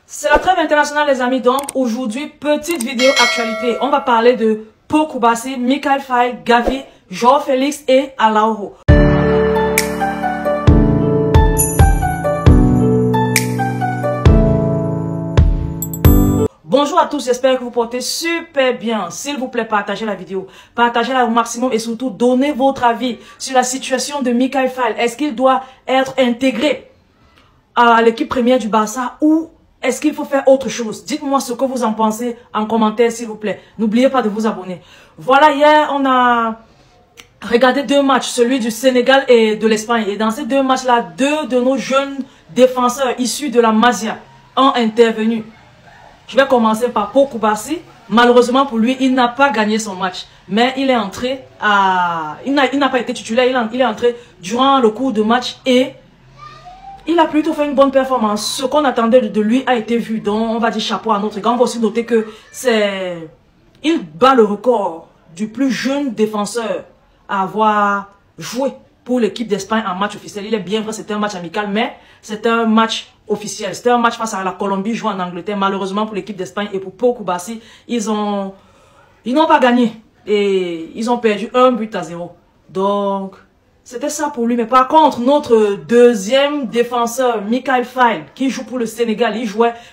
C'est la trêve internationale les amis, donc aujourd'hui, petite vidéo actualité. On va parler de Pau Koubassy, Michael Faye, Gavi, João Félix et Araujo. Bonjour à tous, j'espère que vous portez super bien. S'il vous plaît, partagez la vidéo. Partagez-la au maximum et surtout, donnez votre avis sur la situation de Michael Faye. Est-ce qu'il doit être intégré à l'équipe première du Barça ou est-ce qu'il faut faire autre chose? Dites-moi ce que vous en pensez en commentaire, s'il vous plaît. N'oubliez pas de vous abonner. Voilà, hier, on a regardé deux matchs, celui du Sénégal et de l'Espagne. Et dans ces deux matchs-là, deux de nos jeunes défenseurs issus de la Masia ont intervenu. Je vais commencer par Pau Koubassy. Malheureusement pour lui, il n'a pas gagné son match. Mais il est entré à... Il n'a pas été titulaire, il est entré durant le cours de match et il a plutôt fait une bonne performance. Ce qu'on attendait de lui a été vu. Donc, on va dire chapeau à notre gars. On va aussi noter que c'est... Il bat le record du plus jeune défenseur à avoir joué pour l'équipe d'Espagne en match officiel. Il est bien vrai, c'était un match amical, mais c'était un match officiel. C'était un match face à la Colombie, joué en Angleterre. Malheureusement pour l'équipe d'Espagne et pour Pau Koubassy, ils n'ont pas gagné. Et ils ont perdu 1-0. Donc... c'était ça pour lui. Mais par contre, notre deuxième défenseur, Michael Faye, qui joue pour le Sénégal,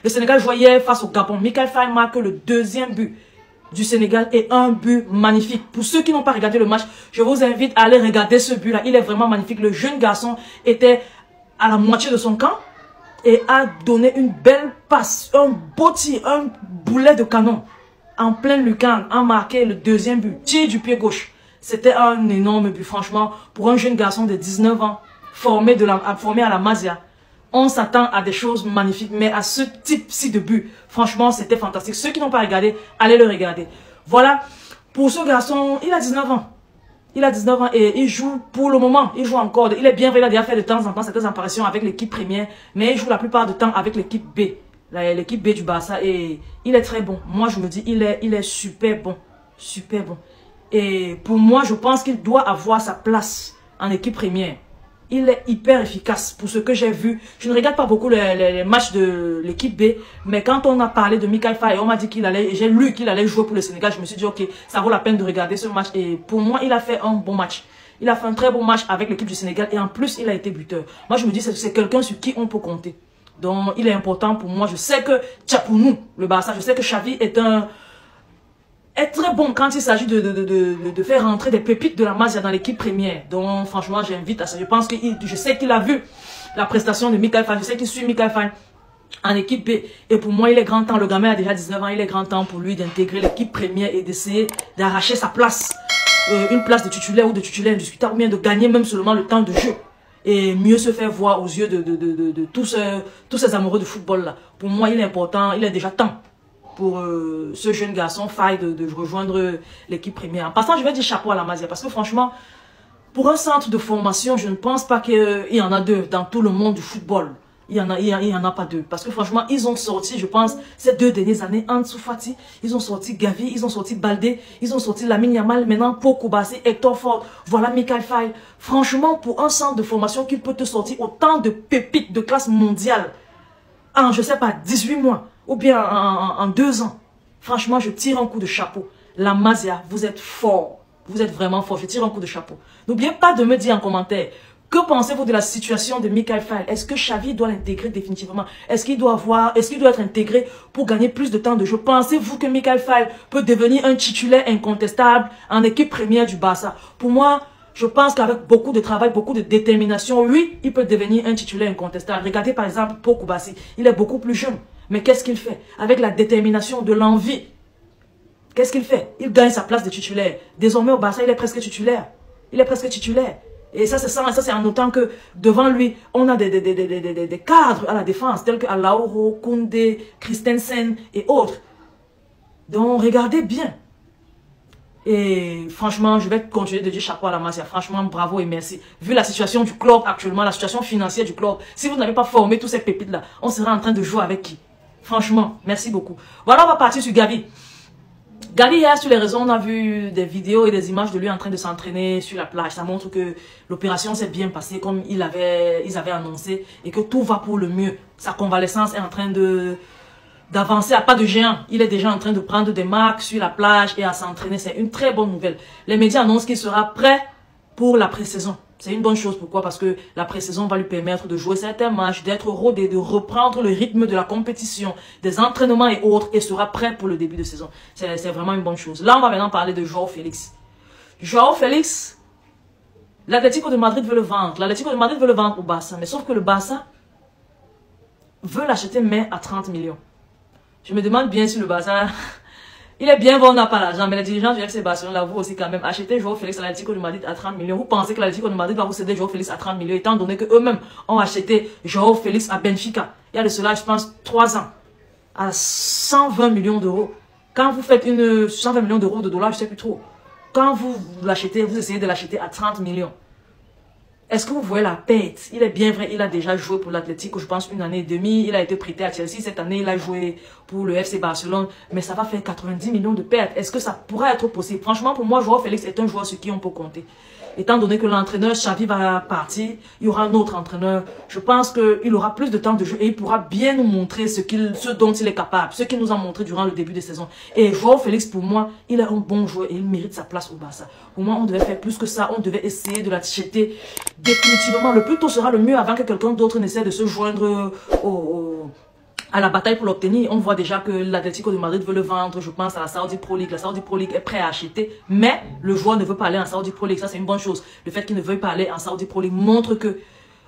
le Sénégal jouait hier face au Gabon. Michael Faye marque le deuxième but du Sénégal et un but magnifique. Pour ceux qui n'ont pas regardé le match, je vous invite à aller regarder ce but-là. Il est vraiment magnifique. Le jeune garçon était à la moitié de son camp et a donné une belle passe, un beau tir, un boulet de canon en pleine lucarne, a marqué le deuxième but, tir du pied gauche. C'était un énorme but, franchement, pour un jeune garçon de 19 ans, formé à la Masia. On s'attend à des choses magnifiques, mais à ce type-ci de but, franchement, c'était fantastique. Ceux qui n'ont pas regardé, allez le regarder. Voilà, pour ce garçon, il a 19 ans. Il a 19 ans et il joue pour le moment, il joue encore. Il est bien vrai, il a déjà fait de temps en temps certaines apparitions avec l'équipe première, mais il joue la plupart du temps avec l'équipe B, l'équipe B du Barça, et il est très bon. Moi, je me dis, il est super bon, super bon. Et pour moi, je pense qu'il doit avoir sa place en équipe première. Il est hyper efficace pour ce que j'ai vu. Je ne regarde pas beaucoup les matchs de l'équipe B. Mais quand on a parlé de Michael Faye, on m'a dit qu'il allait, j'ai lu qu'il allait jouer pour le Sénégal. Je me suis dit, ok, ça vaut la peine de regarder ce match. Et pour moi, il a fait un bon match. Il a fait un très bon match avec l'équipe du Sénégal. Et en plus, il a été buteur. Moi, je me dis, c'est quelqu'un sur qui on peut compter. Donc, il est important pour moi. Je sais que, pour nous, le Barça, je sais que Xavi est très bon quand il s'agit de faire rentrer des pépites de la Masia dans l'équipe première. Donc franchement, j'invite à ça. Je sais qu'il a vu la prestation de Michael Faye. Je sais qu'il suit Michael Faye en équipe B. Et pour moi, il est grand temps. Le gamin a déjà 19 ans. Il est grand temps pour lui d'intégrer l'équipe première et d'essayer d'arracher sa place. Une place de titulaire ou de titulaire indiscutable. Ou bien de gagner même seulement le temps de jeu. Et mieux se faire voir aux yeux de tous ces amoureux de football là. Pour moi, il est important. Il est déjà temps pour ce jeune garçon Faye de rejoindre l'équipe première. En passant, je vais dire chapeau à la Masia parce que franchement, pour un centre de formation, je ne pense pas qu'il y en a deux dans tout le monde du football. Il y en a pas deux. Parce que franchement, ils ont sorti, je pense, ces 2 dernières années, Ansu Fati, ils ont sorti Gavi, ils ont sorti Baldé, ils ont sorti Lamine Yamal, maintenant Pau Koubassy, Hector Ford, voilà Michael Faye. Franchement, pour un centre de formation qui peut te sortir autant de pépites de classe mondiale en, je sais pas, 18 mois, ou bien en 2 ans. Franchement, je tire un coup de chapeau. La Masia, vous êtes fort. Vous êtes vraiment fort. Je tire un coup de chapeau. N'oubliez pas de me dire en commentaire, que pensez-vous de la situation de Michael Faye? Est-ce que Xavi doit l'intégrer définitivement? Est-ce qu'il doit être intégré pour gagner plus de temps de jeu? Pensez-vous que Michael Faye peut devenir un titulaire incontestable en équipe première du Barça? Pour moi, je pense qu'avec beaucoup de travail, beaucoup de détermination, oui, il peut devenir un titulaire incontestable. Regardez par exemple Pau Koubassy. Il est beaucoup plus jeune. Mais qu'est-ce qu'il fait? Avec la détermination, de l'envie. Qu'est-ce qu'il fait? Il gagne sa place de titulaire. Désormais au Barça, il est presque titulaire. Il est presque titulaire. Et ça, c'est en notant que devant lui, on a des cadres à la défense, tels que Araujo, Koundé, Christensen et autres. Donc, regardez bien. Et franchement, je vais continuer de dire chapeau à la Masia. Franchement, bravo et merci. Vu la situation du club actuellement, la situation financière du club, si vous n'avez pas formé tous ces pépites-là, on sera en train de jouer avec qui? Franchement, merci beaucoup. Voilà, on va partir sur Gavi. Gavi, hier, sur les réseaux, on a vu des vidéos et des images de lui en train de s'entraîner sur la plage. Ça montre que l'opération s'est bien passée comme ils avaient annoncé et que tout va pour le mieux. Sa convalescence est en train de d'avancer à pas de géant. Il est déjà en train de prendre des marques sur la plage et à s'entraîner. C'est une très bonne nouvelle. Les médias annoncent qu'il sera prêt pour la pré-saison. C'est une bonne chose. Pourquoi? Parce que la pré-saison va lui permettre de jouer certains matchs, d'être rodé, de reprendre le rythme de la compétition, des entraînements et autres, et sera prêt pour le début de saison. C'est vraiment une bonne chose. Là, on va maintenant parler de Joao Félix. Joao Félix, l'Atlético de Madrid veut le vendre. L'Atlético de Madrid veut le vendre au Barça. Mais sauf que le Barça veut l'acheter, mais à 30 millions. Je me demande bien si le Barça... Il est bien bon, on n'a pas l'argent, mais les dirigeants du FC Barcelone l'avouent aussi quand même. Acheter Joao Félix à l'Atlético de Madrid à 30 millions. Vous pensez que l'Atlético de Madrid va vous céder Joao Félix à 30 millions, étant donné qu'eux-mêmes ont acheté Joao Félix à Benfica. Il y a de cela, je pense, 3 ans. À 120 millions d'euros. Quand vous faites 120 millions d'euros de dollars, je ne sais plus trop. Quand vous l'achetez, vous essayez de l'acheter à 30 millions. Est-ce que vous voyez la perte? Il est bien vrai, il a déjà joué pour l'Atlético, je pense, 1 année et demie. Il a été prêté à Chelsea. Cette année, il a joué pour le FC Barcelone. Mais ça va faire 90 millions de pertes. Est-ce que ça pourra être possible? Franchement, pour moi, Joao Félix est un joueur sur qui on peut compter. Étant donné que l'entraîneur Xavi va partir, il y aura un autre entraîneur. Je pense qu'il aura plus de temps de jeu et il pourra bien nous montrer ce dont il est capable, ce qu'il nous a montré durant le début de saison. Et Joao Félix, pour moi, il est un bon joueur et il mérite sa place au Barça. Pour moi, on devait faire plus que ça. On devait essayer de l'acheter définitivement. Le plus tôt sera le mieux avant que quelqu'un d'autre n'essaie de se joindre à la bataille pour l'obtenir. On voit déjà que l'Atlético de Madrid veut le vendre. Je pense à la Saudi Pro League. La Saudi Pro League est prêt à acheter. Mais le joueur ne veut pas aller en Saudi Pro League. Ça, c'est une bonne chose. Le fait qu'il ne veuille pas aller en Saudi Pro League montre que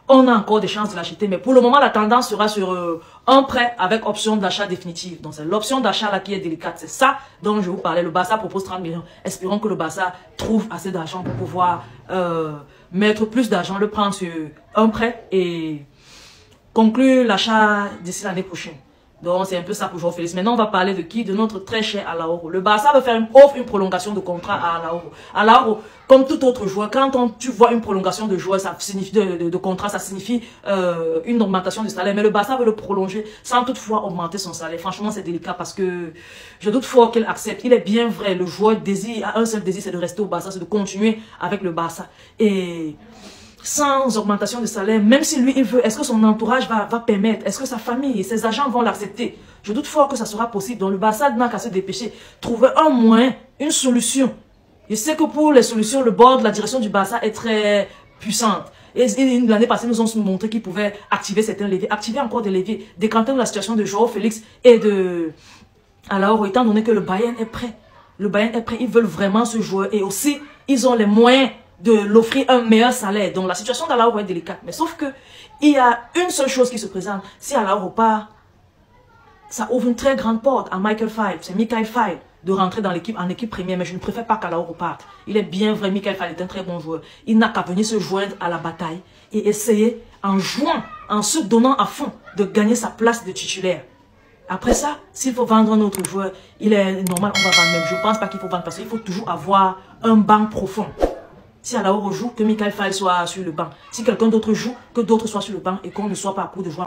on a encore des chances de l'acheter. Mais pour le moment, la tendance sera sur un prêt avec option d'achat définitive. Donc, c'est l'option d'achat là qui est délicate. C'est ça dont je vous parlais. Le Barça propose 30 millions. Espérons que le Barça trouve assez d'argent pour pouvoir mettre plus d'argent, le prendre sur un prêt et conclure l'achat d'ici l'année prochaine. Donc, c'est un peu ça pour Joao Félix. Maintenant, on va parler de qui? De notre très cher Araujo. Le Barça veut faire offre une prolongation de contrat à Araujo. Araujo, comme tout autre joueur, quand tu vois une prolongation de joueur, ça signifie de contrat, ça signifie une augmentation du salaire. Mais le Barça veut le prolonger sans toutefois augmenter son salaire. Franchement, c'est délicat parce que je doute fort qu'il accepte. Il est bien vrai, le joueur a un seul désir, c'est de rester au Barça, c'est de continuer avec le Barça. Et sans augmentation de salaire, même si lui il veut, est-ce que son entourage va permettre, est-ce que sa famille et ses agents vont l'accepter? Je doute fort que ça sera possible. Donc le Barça n'a qu'à se dépêcher, trouver un moyen, une solution. Je sais que pour les solutions, le board, la direction du Barça est très puissante. Et l'année passée, nous ont montré qu'ils pouvaient activer certains leviers, activer encore des leviers, décanter la situation de Joao Félix et de Araujo, étant donné que le Bayern est prêt. Le Bayern est prêt, ils veulent vraiment ce joueur et aussi, ils ont les moyens de l'offrir un meilleur salaire. Donc la situation d'Araujo est délicate. Mais sauf que il y a une seule chose qui se présente. Si Araujo part, ça ouvre une très grande porte à Michael File. C'est Michael File de rentrer dans l'équipe en équipe première. Mais je ne préfère pas qu'Araujo parte. Il est bien vrai, Michael File est un très bon joueur. Il n'a qu'à venir se joindre à la bataille et essayer en jouant, en se donnant à fond, de gagner sa place de titulaire. Après ça, s'il faut vendre un autre joueur, il est normal, on va vendre. Même je ne pense pas qu'il faut vendre parce qu'il faut toujours avoir un banc profond. Si Araujo joue, que Michael File soit sur le banc. Si quelqu'un d'autre joue, que d'autres soient sur le banc et qu'on ne soit pas à court de joueurs.